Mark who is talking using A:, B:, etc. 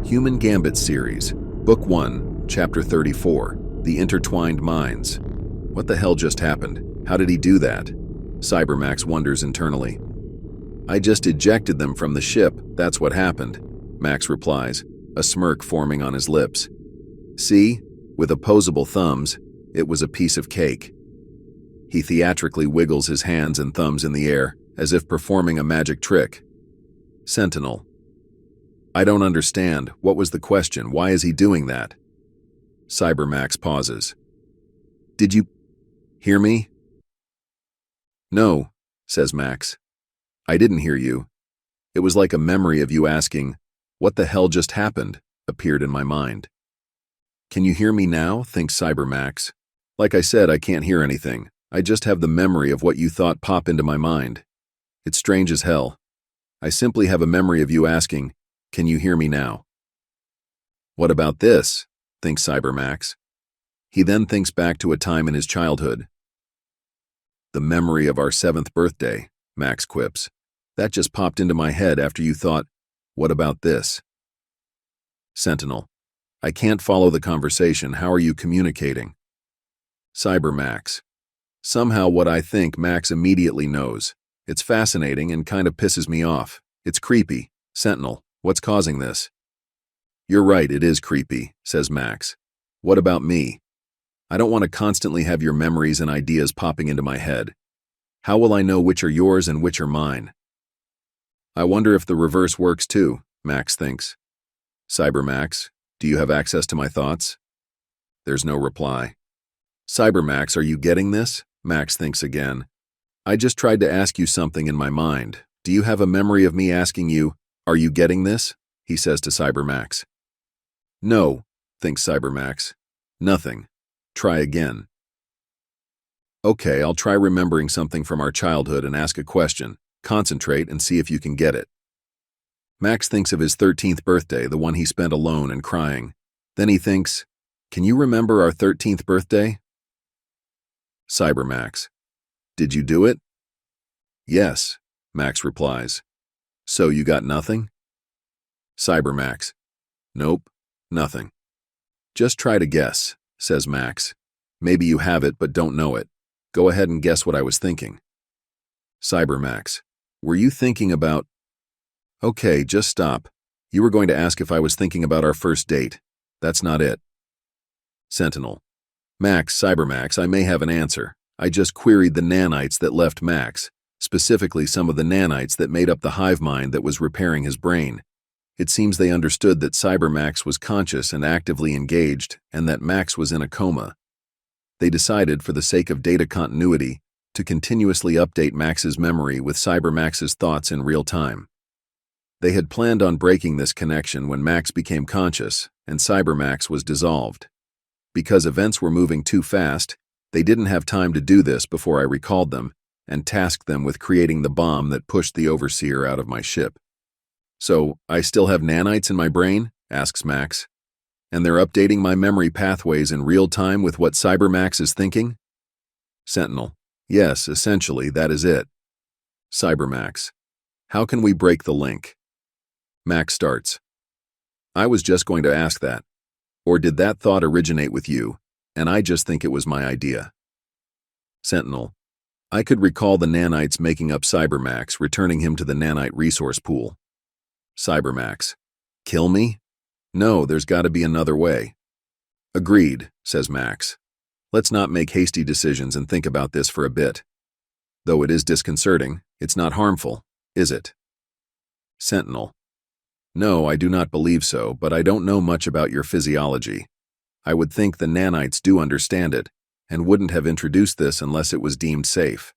A: Human Gambits series, Book 1, Chapter 34, The Intertwined Minds. What the hell just happened? How did he do that? Cybermax wonders internally. I just ejected them from the ship, that's what happened, Max replies, a smirk forming on his lips. See? With opposable thumbs, it was a piece of cake. He theatrically wiggles his hands and thumbs in the air, as if performing a magic trick. Sentinel. I don't understand. What was the question? Why is he doing that? Cybermax pauses. Did you hear me? No, says Max. I didn't hear you. It was like a memory of you asking, what the hell just happened, appeared in my mind. Can you hear me now? Thinks Cybermax. Like I said, I can't hear anything. I just have the memory of what you thought pop into my mind. It's strange as hell. I simply have a memory of you asking, can you hear me now? What about this? Thinks Cybermax. He then thinks back to a time in his childhood. The memory of our 7th birthday, Max quips. That just popped into my head after you thought, what about this? Sentinel. I can't follow the conversation. How are you communicating? Cybermax. Somehow what I think Max immediately knows. It's fascinating and kind of pisses me off. It's creepy. Sentinel. What's causing this? You're right, it is creepy, says Max. What about me? I don't want to constantly have your memories and ideas popping into my head. How will I know which are yours and which are mine? I wonder if the reverse works too, Max thinks. Cybermax, do you have access to my thoughts? There's no reply. Cybermax, are you getting this? Max thinks again. I just tried to ask you something in my mind. Do you have a memory of me asking you, are you getting this? He says to Cybermax. No, thinks Cybermax. Nothing. Try again. Okay, I'll try remembering something from our childhood and ask a question. Concentrate and see if you can get it. Max thinks of his 13th birthday, the one he spent alone and crying. Then he thinks, can you remember our 13th birthday? Cybermax. Did you do it? Yes, Max replies. So you got nothing? Cybermax. Nope, nothing. Just try to guess, says Max. Maybe you have it but don't know it. Go ahead and guess what I was thinking. Cybermax. Were you thinking about... Okay, just stop. You were going to ask if I was thinking about our first date. That's not it. Sentinel. Max, Cybermax, I may have an answer. I just queried the nanites that left Max, specifically some of the nanites that made up the hive mind that was repairing his brain. It seems they understood that Cybermax was conscious and actively engaged, and that Max was in a coma. They decided, for the sake of data continuity, to continuously update Max's memory with Cybermax's thoughts in real time. They had planned on breaking this connection when Max became conscious and Cybermax was dissolved. Because events were moving too fast, they didn't have time to do this before I recalled them and tasked them with creating the bomb that pushed the Overseer out of my ship. So, I still have nanites in my brain? Asks Max. And they're updating my memory pathways in real time with what Cybermax is thinking? Sentinel. Yes, essentially, that is it. Cybermax. How can we break the link? Max starts. I was just going to ask that. Or did that thought originate with you, and I just think it was my idea? Sentinel. I could recall the nanites making up Cybermax, returning him to the nanite resource pool. Cybermax. Kill me? No, there's got to be another way. Agreed, says Max. Let's not make hasty decisions and think about this for a bit. Though it is disconcerting, it's not harmful, is it? Sentinel. No, I do not believe so, but I don't know much about your physiology. I would think the nanites do understand it, and wouldn't have introduced this unless it was deemed safe.